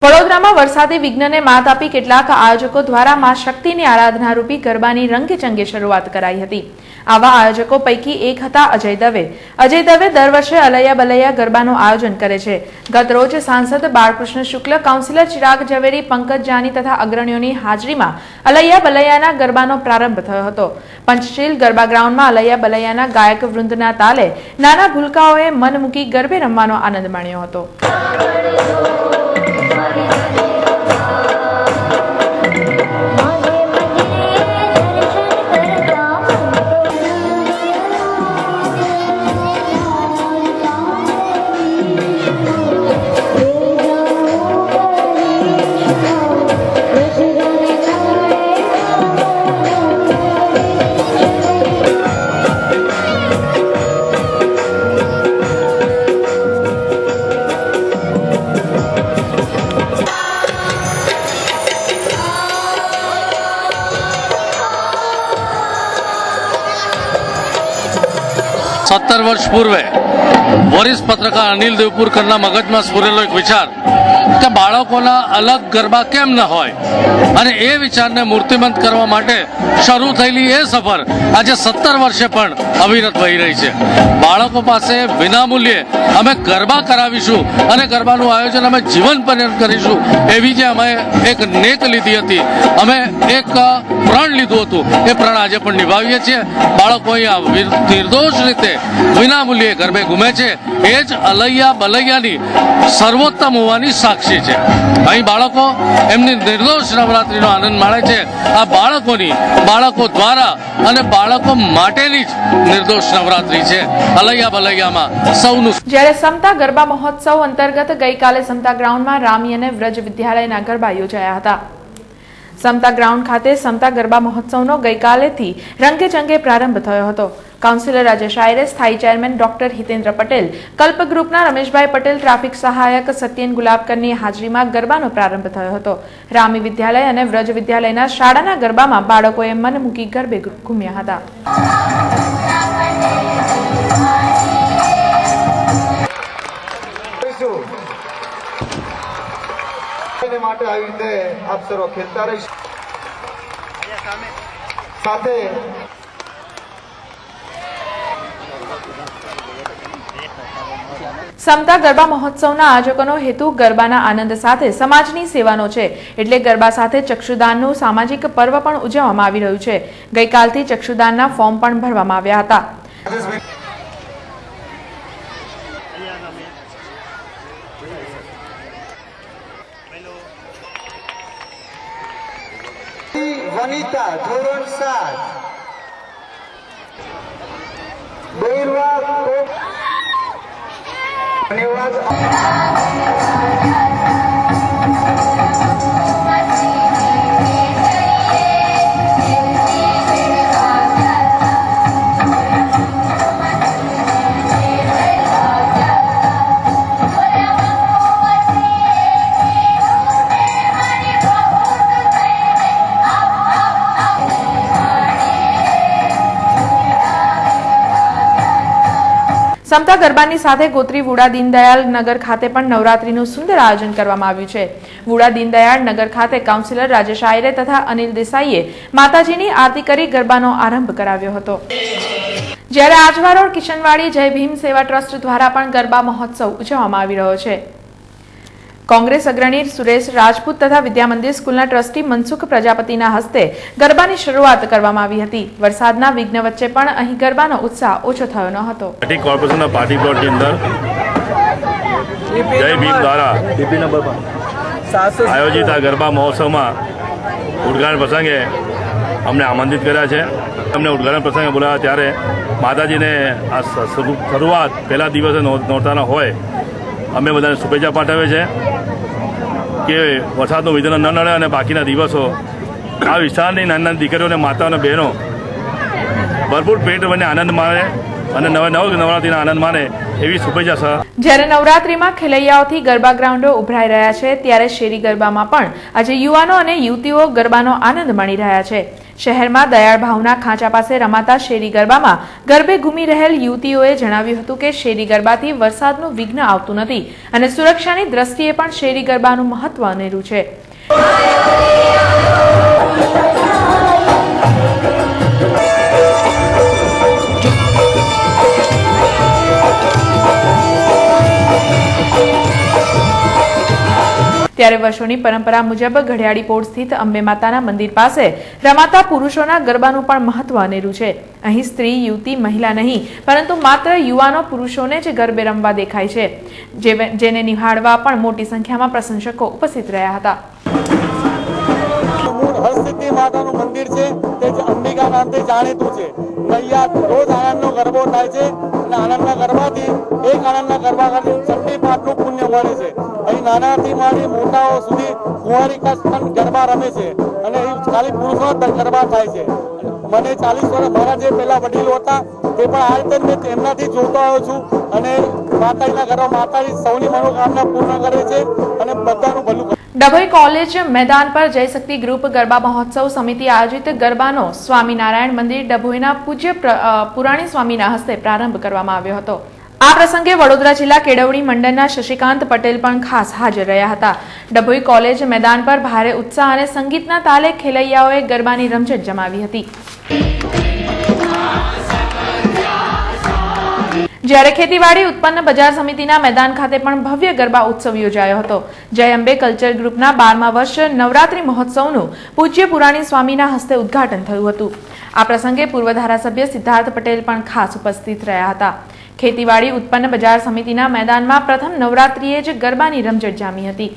વડોદરામાં વરસાદી વિઘ્નને માત આપી કેટલાક આયોજકો દ્વારા માં શક્તિની આરાધના રૂપી ગરબાની રંગેચંગે શરૂઆત કરાઈ હતી। આવા આયોજકો પૈકી એક હતા અજય દવે। અજય દવે દર વર્ષે અલૈયા બલૈયા ગરબાનું આયોજન કરે છે। ગત રોજ સાંસદ બાળકૃષ્ણ શુક્લ, કાઉન્સિલર ચિરાગ ઝવેરી, પંકજ જાની તથા અગ્રણીઓની હાજરીમાં અલૈયા બલૈયાના ગરબાનો પ્રારંભ થયો હતો। પંચશીલ ગરબા ગ્રાઉન્ડમાં અલૈયા બલૈયાના ગાયક વૃંદના તાલે નાના ભૂલકાઓએ મન મૂકી ગરબે રમવાનો આનંદ માણ્યો હતો। સત્તર વર્ષ પૂર્વે વરિષ્ઠ પત્રકાર અનિલ દેવપુરકરના મગજમાં સ્ફુરેલો એક વિચાર કે બાળકોના અલગ ગરબા કેમ ન હોય, અને એ વિચારને મૂર્તિમંત કરવા માટે શરૂ થયેલી એ સફર આજે 17 વર્ષે પણ અવિરત વહી રહી છે। બાળકો પાસે વિનામૂલ્યે અમે ગરબા કરાવીશું અને ગરબાનું આયોજન અમે જીવન પર્યંત કરીશું, એવી જે અમે એક નેક લીધી હતી, અમે એક પ્રણ લીધું હતું, એ પ્રણ આજે પણ નિભાવીએ છીએ। બાળકો અહીંયા નિર્દોષ રીતે વિનામૂલ્યે ગરબે ઘૂમે છે, એ જ અલૈયા બલૈયાની સર્વોત્તમ હોવાની સાક્ષી છે। અહીં બાળકો એમની નિર્દોષ નવરાત્રીનો આનંદ માણે છે। આ બાળકો દ્વારા અને બાળકો માટેની જ નિર્દોષ નવરાત્રી છે। અલૈયા બલૈયામાં સૌનું। જ્યારે સમતા ગરબા મહોત્સવ અંતર્ગત ગઈકાલે સમતા ગ્રાઉન્ડમાં રામી અને વ્રજ વિદ્યાલયના ગરબા યોજાયા હતા। સમતા ગ્રાઉન્ડ ખાતે સમતા ગરબા મહોત્સવનો ગઈકાલેથી રંગેચંગે પ્રારંભ થયો હતો। કાઉન્સિલર રાજેશ આયરે, સ્થાયી ચેરમેન ડોક્ટર હિતેન્દ્ર પટેલ, કલ્પ ગ્રુપના રમેશભાઈ પટેલ, ટ્રાફિક સહાયક સત્યેન ગુલાબકરની હાજરીમાં ગરબાનો પ્રારંભ થયો હતો। રામી વિદ્યાલય અને વ્રજ વિદ્યાલયના શાળાના ગરબામાં બાળકોએ મન મૂકી ગરબે ઘૂમ્યા હતા। માટે આવી રીતે આપ સર્વ ખેલતા રહીશું। સાથે સમતા ગરબા મહોત્સવના આયોજકોનો હેતુ ગરબાના આનંદ સાથે સમાજની સેવાનો છે, એટલે ગરબા સાથે ચક્ષુદાનનું સામાજિક પર્વ પણ ઉજવવામાં આવી રહ્યું છે। ગઈકાલથી ચક્ષુદાનના ફોર્મ પણ ભરવામાં આવ્યા હતા। વનિતા ધોરણ 7 બેરવા ધન્યવાદ। સમતા ગરબાની સાથે ગોત્રી વુડા દીનદયાળ નગર ખાતે પણ નવરાત્રીનું સુંદર આયોજન કરવામાં આવ્યું છે। વુડા દીનદયાળ નગર ખાતે કાઉન્સિલર રાજેશ આયરે તથા અનિલ દેસાઈએ માતાજીની આરતી કરી ગરબાનો આરંભ કરાવ્યો હતો। જ્યારે આજવા રોડ કિશનવાડી જય ભીમ સેવા ટ્રસ્ટ દ્વારા પણ ગરબા મહોત્સવ ઉજવવામાં આવી રહ્યો છે। કોંગ્રેસ અગ્રણી સુરેશ રાજપૂત તથા વિદ્યામંદિર સ્કૂલના ટ્રસ્ટી મનસુખ પ્રજાપતિના હસ્તે ગરબાની શરૂઆત કરવામાં આવી હતી। વરસાદના વિઘ્ન વચ્ચે પણ અહીં ગરબાનો ઉત્સાહ ઓછો થયો ન હતો। કોર્પોરેશનના પાર્ટી પ્લોટની અંદર જય ભીમ દ્વારા આયોજિત આ ગરબા મહોત્સવમાં ઉદ્ઘાટન પ્રસંગે અમને આમંત્રિત કર્યા છે। અમને ઉદ્ઘાટન પ્રસંગે બોલાવ્યા ત્યારે માતાજીને આ શરૂઆત પહેલા દિવસે નોરતાના હોય અમે બધાને શુભેચ્છા પાઠવીએ છીએ કે વરસાદનું વિઘ્ન ન નડે અને બાકીના દિવસો આ વિસ્તારની નાની નાની દીકરીઓ અને માતાઓ અને બહેનો ભરપૂર પેટ ભરીને આનંદ માણે અને નવરાત્રીના આનંદ માણે એવી શુભેચ્છા સર। જ્યારે નવરાત્રીમાં ખેલૈયાઓથી ગરબા ગ્રાઉન્ડો ઉભરાઈ રહ્યા છે, ત્યારે શેરી ગરબામાં પણ આજે યુવાનો અને યુવતીઓ ગરબાનો આનંદ માણી રહ્યા છે। શહેરમાં દયાળ ભાવના ખાંચા પાસે રમાતા શેરી ગરબામાં ગરબે ઘૂમી રહેલ યુવતીઓએ જણાવ્યું હતું કે શેરી ગરબાથી વરસાદનું વિઘ્ન આવતું નથી અને સુરક્ષાની દ્રષ્ટિએ પણ શેરી ગરબાનું મહત્વ અનેરું છે. ત્યારે વર્ષોની પરંપરા મુજબ ઘડિયાળી પોળ સ્થિત અંબે માતાના મંદિર પાસે રમાતા પુરુષોના ગરબાનું પણ મહત્વ અનેરું છે. અહીં સ્ત્રી, યુવતી, મહિલા નહીં પરંતુ માત્ર યુવાનો પુરુષોને જ ગરબે રમવા દેખાય છે, જેને નિહાળવા પણ મોટી સંખ્યામાં પ્રશંસકો ઉપસ્થિત રહ્યા હતા. હરસિદ્ધિ માતાનું મંદિર છે તે અંબિકા નામથી જાણીતું છે. અહીંયા રોજ આનંદનો ગરબો થાય છે અને આનંદના ગરબાથી એક આનંદના ગરબા કરતી ચંડી પાઠનું પુણ્ય મળે છે. અહીં નાનાથી માંડી મોટાઓ સુધી કુંવારિકા પણ ગરબા રમે છે અને ખાલી પુરુષોના ગરબા થાય છે. મને 40 વર્ષ મારા જે પહેલા વડીલો હતા તે પણ આ રીતે મેં તેમનાથી જોતો આવ્યો છું અને માતાજીના ગરબા માતાજી સૌની મનોકામના પૂર્ણ કરે છે અને બધાનું ભલું કરે. ડભોઈ કોલેજ મેદાન પર જય શક્તિ ગ્રુપ ગરબા મહોત્સવ સમિતિ આયોજિત ગરબાનો સ્વામિનારાયણ મંદિર ડભોઈના પૂજ્ય પુરાણી સ્વામીના હસ્તે પ્રારંભ કરવામાં આવ્યો હતો. આ પ્રસંગે વડોદરા જિલ્લા કેળવણી મંડળના શશિકાંત પટેલ પણ ખાસ હાજર રહ્યા હતા. ડભોઈ કોલેજ મેદાન પર ભારે ઉત્સાહ અને સંગીતના તાલે ખેલૈયાઓએ ગરબાની રમઝટ જમાવી હતી. જ્યારે ખેતીવાડી ઉત્પન્ન બજાર સમિતિના મેદાન ખાતે પણ ભવ્ય ગરબા ઉત્સવ યોજાયો હતો. જય અંબે કલ્ચર ગ્રુપના 12મા વર્ષ નવરાત્રી મહોત્સવનું પૂજ્ય પુરાણી સ્વામીના હસ્તે ઉદ્ઘાટન થયું હતું. આ પ્રસંગે પૂર્વ ધારાસભ્ય સિદ્ધાર્થ પટેલ પણ ખાસ ઉપસ્થિત રહ્યા હતા. ખેતીવાડી ઉત્પન્ન બજાર સમિતિના મેદાનમાં પ્રથમ નવરાત્રીએ જ ગરબાની રમઝટ જામી હતી.